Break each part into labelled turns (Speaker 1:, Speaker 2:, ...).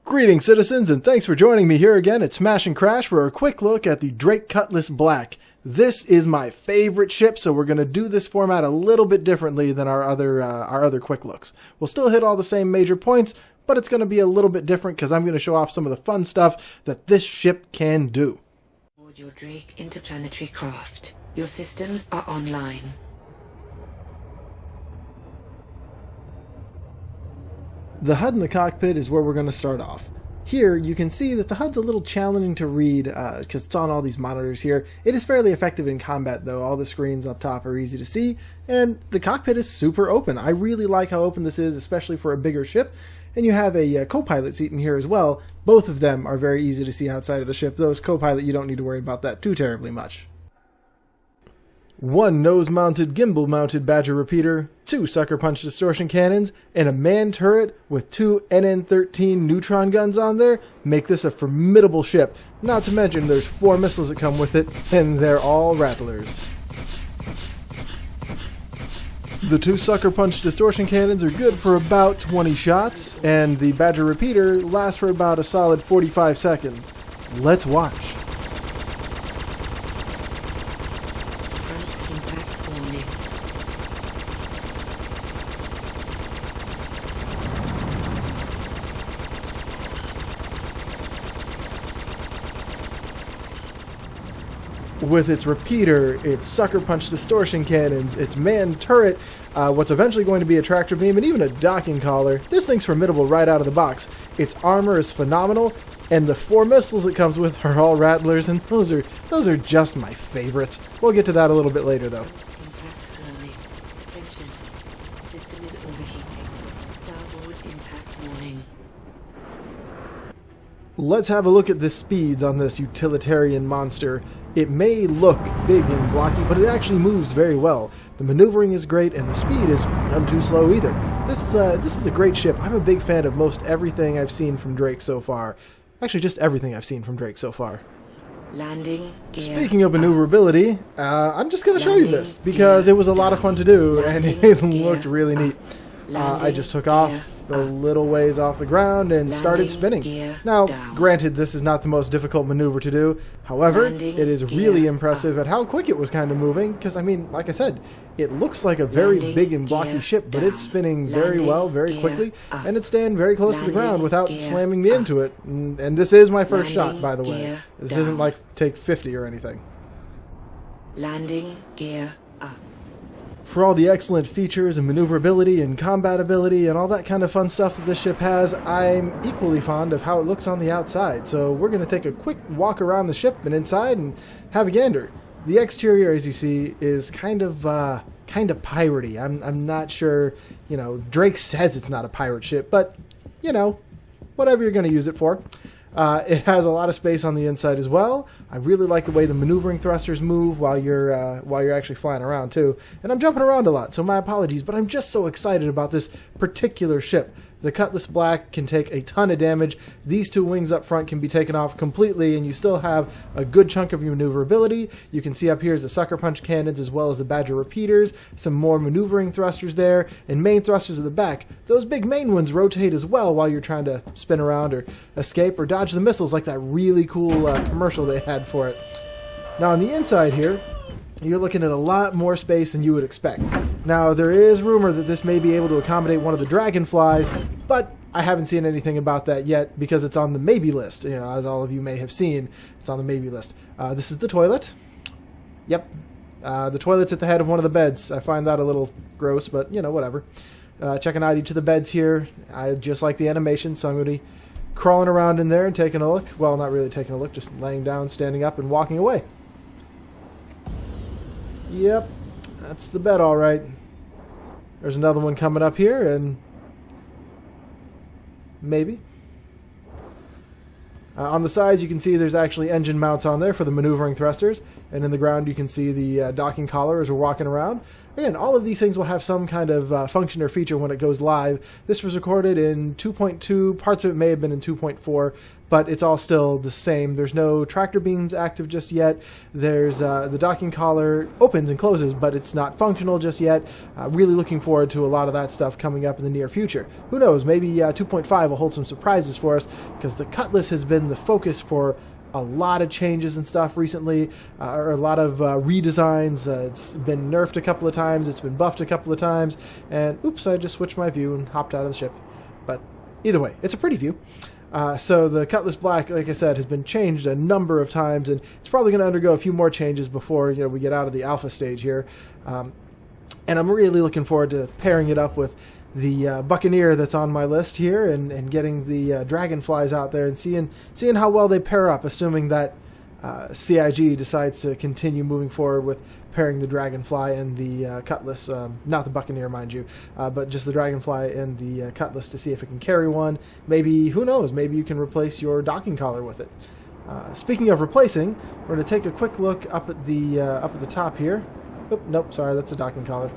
Speaker 1: Greetings, citizens, and thanks for joining me here again at Smash and Crash for a quick look at the Drake Cutlass Black. This is my favorite ship, so we're going to do this format a little bit differently than our other quick looks. We'll still hit all the same major points, but it's going to be a little bit different because I'm going to show off some of the fun stuff that this ship can do.
Speaker 2: Board your Drake interplanetary craft. Your systems are online.
Speaker 1: The HUD in the cockpit is where we're going to start off. Here, you can see that the HUD's a little challenging to read because it's on all these monitors here. It is fairly effective in combat, though. All the screens up top are easy to see, and the cockpit is super open. I really like how open this is, especially for a bigger ship. And you have a co-pilot seat in here as well. Both of them are very easy to see outside of the ship. Those co-pilot, you don't need to worry about that too terribly much. One nose-mounted, gimbal-mounted Badger repeater, 2 sucker punch distortion cannons, and a manned turret with 2 NN-13 neutron guns on there make this a formidable ship. Not to mention there's 4 missiles that come with it, and they're all rattlers. The 2 sucker punch distortion cannons are good for about 20 shots, and the Badger repeater lasts for about a solid 45 seconds. Let's watch. With its repeater, its sucker punch distortion cannons, its manned turret, what's eventually going to be a tractor beam, and even a docking collar, this thing's formidable right out of the box. Its armor is phenomenal, and the 4 missiles it comes with are all rattlers, and those are just my favorites. We'll get to that a little bit later, though.
Speaker 2: Impact warning. Attention. System is overheating. Starboard impact warning.
Speaker 1: Let's have a look at the speeds on this utilitarian monster. It may look big and blocky, but it actually moves very well. The maneuvering is great, and the speed is none too slow either. This is a great ship. I'm a big fan of most everything I've seen from Drake so far. Actually, just everything I've seen from Drake so far.
Speaker 2: Landing gear.
Speaker 1: Speaking of maneuverability, I'm just going to show you this because it was a lot of fun to do, and it looked really neat. I just took off a little ways off the ground and started spinning. Now, granted, this is not the most difficult maneuver to do. However, it is really impressive at how quick it was kind of moving, because, I mean, like I said, it looks like a very big and blocky ship, but it's spinning very well, very quickly, and it's staying very close to the ground without slamming me into it. And this is my first shot, by the way. This isn't like take 50 or anything.
Speaker 2: Landing gear up.
Speaker 1: For all the excellent features and maneuverability and combatability and all that kind of fun stuff that this ship has, I'm equally fond of how it looks on the outside. So we're going to take a quick walk around the ship and inside and have a gander. The exterior, as you see, is kind of piratey. I'm not sure, Drake says it's not a pirate ship, but, whatever you're going to use it for. It has a lot of space on the inside as well. I really like the way the maneuvering thrusters move while you're actually flying around too. And I'm jumping around a lot, so my apologies, but I'm just so excited about this particular ship. The Cutlass Black can take a ton of damage. These 2 wings up front can be taken off completely, and you still have a good chunk of your maneuverability. You can see up here is the sucker punch cannons as well as the Badger repeaters, some more maneuvering thrusters there, and main thrusters at the back. Those big main ones rotate as well while you're trying to spin around or escape or dodge the missiles, like that really cool commercial they had for it. Now on the inside here, you're looking at a lot more space than you would expect. Now, there is rumor that this may be able to accommodate one of the dragonflies, but I haven't seen anything about that yet because it's on the maybe list. As all of you may have seen, it's on the maybe list. This is the toilet. Yep. The toilet's at the head of one of the beds. I find that a little gross, but, whatever. Checking out each of the beds here. I just like the animation, so I'm going to be crawling around in there and taking a look. Well, not really taking a look, just laying down, standing up, and walking away. Yep, that's the bed all right. There's another one coming up here, and maybe. On the sides, you can see there's actually engine mounts on there for the maneuvering thrusters. and in the ground you can see the docking collar as we're walking around. Again, all of these things will have some kind of function or feature when it goes live. This was recorded in 2.2, parts of it may have been in 2.4, but it's all still the same. There's no tractor beams active just yet. There's the docking collar opens and closes, but it's not functional just yet. Really looking forward to a lot of that stuff coming up in the near future. Who knows, maybe 2.5 will hold some surprises for us, because the Cutlass has been the focus for a lot of changes and stuff recently, or a lot of redesigns. It's been nerfed a couple of times, it's been buffed a couple of times, and oops, I just switched my view and hopped out of the ship. But either way, it's a pretty view. So the Cutlass Black, like I said, has been changed a number of times, and it's probably going to undergo a few more changes before we get out of the alpha stage here. And I'm really looking forward to pairing it up with the Buccaneer that's on my list here, and getting the Dragonflies out there and seeing how well they pair up, assuming that CIG decides to continue moving forward with pairing the Dragonfly and the Cutlass, not the Buccaneer, mind you, but just the Dragonfly and the Cutlass, to see if it can carry one. Maybe, who knows, maybe you can replace your docking collar with it. Speaking of replacing, we're going to take a quick look up at the top here. Oop, nope, sorry, that's a docking collar.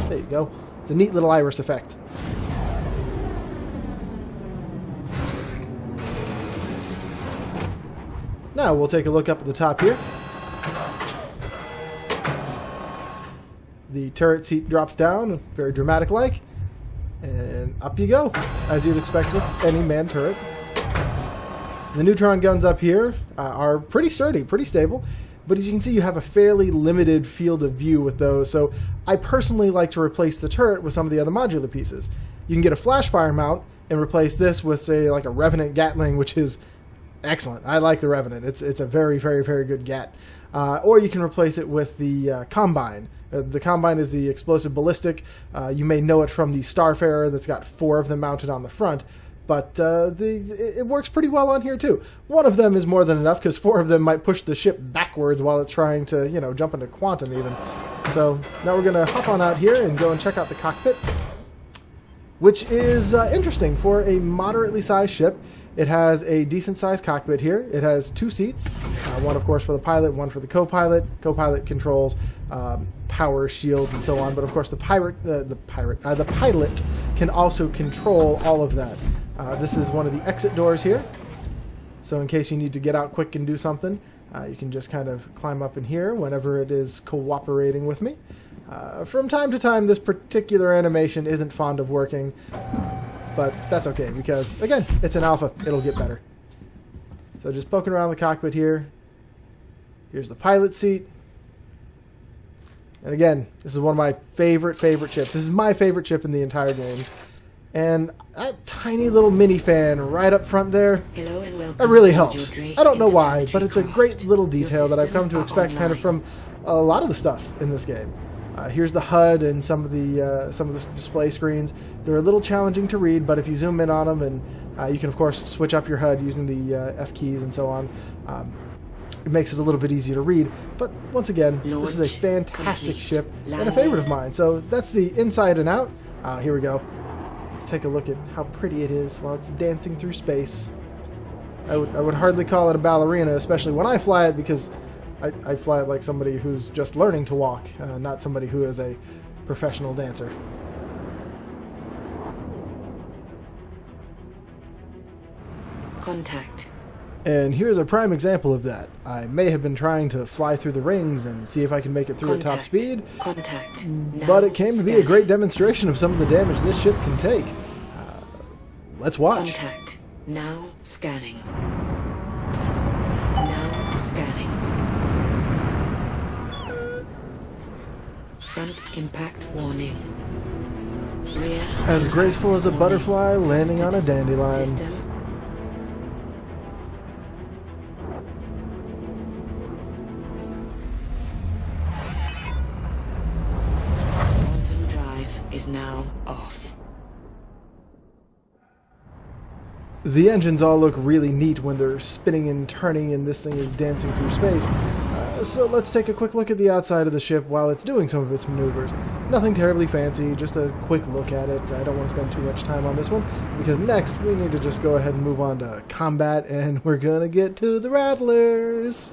Speaker 1: There you go. It's a neat little iris effect. Now we'll take a look up at the top here. The turret seat drops down, very dramatic-like, and up you go, as you'd expect with any manned turret. The neutron guns up here are pretty sturdy, pretty stable. But as you can see, you have a fairly limited field of view with those, so I personally like to replace the turret with some of the other modular pieces. You can get a flashfire mount and replace this with, say, like a Revenant Gatling, which is excellent. I like the Revenant. It's a very, very, very good Gat. Or you can replace it with the Combine. The Combine is the explosive ballistic. You may know it from the Starfarer that's got 4 of them mounted on the front. But it works pretty well on here, too. One of them is more than enough, because 4 of them might push the ship backwards while it's trying to, jump into quantum, even. So now we're going to hop on out here and go and check out the cockpit, which is interesting for a moderately sized ship. It has a decent-sized cockpit here. It has 2 seats, one, of course, for the pilot, one for the co-pilot. Co-pilot controls power, shields, and so on. But, of course, the pilot can also control all of that. This is one of the exit doors here, so in case you need to get out quick and do something, you can just kind of climb up in here whenever it is cooperating with me. From time to time, this particular animation isn't fond of working, but that's okay, because, again, it's an alpha. It'll get better. So just poking around the cockpit here. Here's the pilot seat. And again, this is one of my favorite ships. This is my favorite ship in the entire game. And that tiny little mini fan right up front there, that really helps. I don't know why, but it's a great little detail that I've come to expect kind of from a lot of the stuff in this game. Here's the HUD and some of the display screens. They're a little challenging to read, but if you zoom in on them, and you can of course switch up your HUD using the F keys and so on, it makes it a little bit easier to read. But once again, this is a fantastic ship and a favorite of mine. So that's the inside and out. Here we go. Let's take a look at how pretty it is while it's dancing through space. I would hardly call it a ballerina, especially when I fly it, because I fly it like somebody who's just learning to walk, not somebody who is a professional dancer.
Speaker 2: Contact.
Speaker 1: And here's a prime example of that. I may have been trying to fly through the rings and see if I can make it through at top speed, but it came to be a great demonstration of some of the damage this ship can take. Let's watch.
Speaker 2: Contact. Now scanning. Now scanning. Front impact warning. Rear
Speaker 1: As graceful as a butterfly landing on a dandelion.
Speaker 2: System. Quantum drive is now off.
Speaker 1: The engines all look really neat when they're spinning and turning and this thing is dancing through space. So let's take a quick look at the outside of the ship while it's doing some of its maneuvers. Nothing terribly fancy, just a quick look at it. I don't want to spend too much time on this one, because next we need to just go ahead and move on to combat, and we're gonna get to the Rattlers!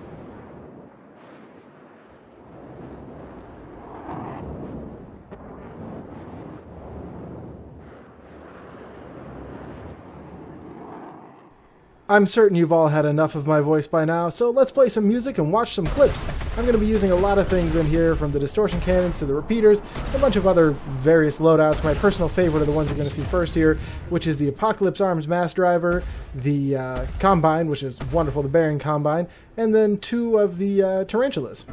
Speaker 1: I'm certain you've all had enough of my voice by now, so let's play some music and watch some clips. I'm going to be using a lot of things in here, from the distortion cannons to the repeaters, a bunch of other various loadouts. My personal favorite are the ones you're going to see first here, which is the Apocalypse Arms Mass Driver, the Combine, which is wonderful, the Bearing Combine, and then 2 of the Tarantulas.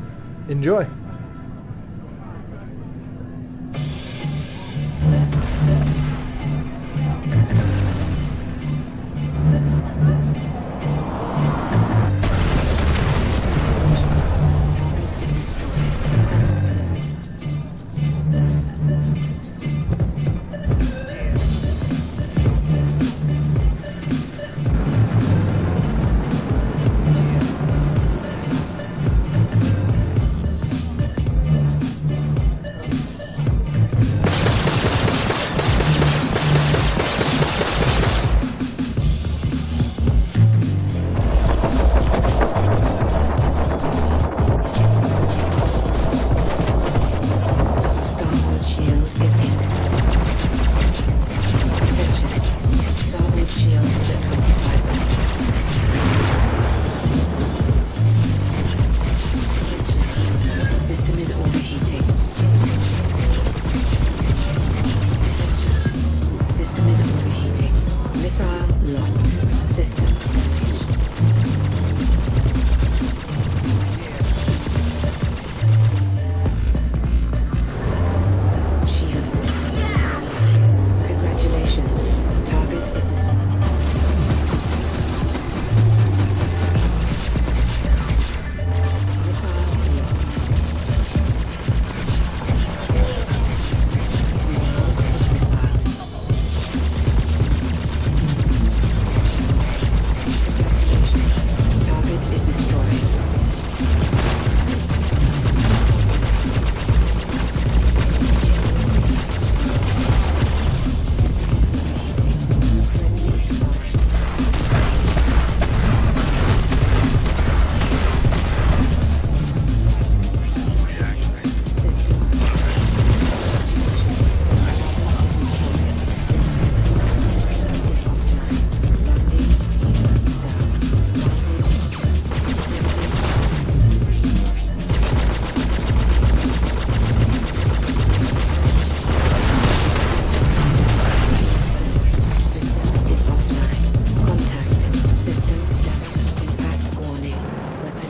Speaker 1: Enjoy!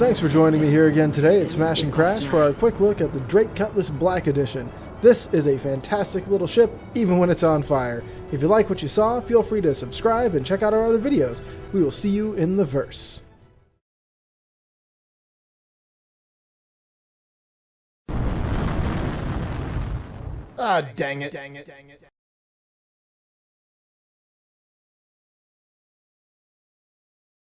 Speaker 1: Thanks for joining me here again today at Smash and Crash for our quick look at the Drake Cutlass Black Edition. This is a fantastic little ship, even when it's on fire. If you like what you saw, feel free to subscribe and check out our other videos. We will see you in the verse. Ah, dang it.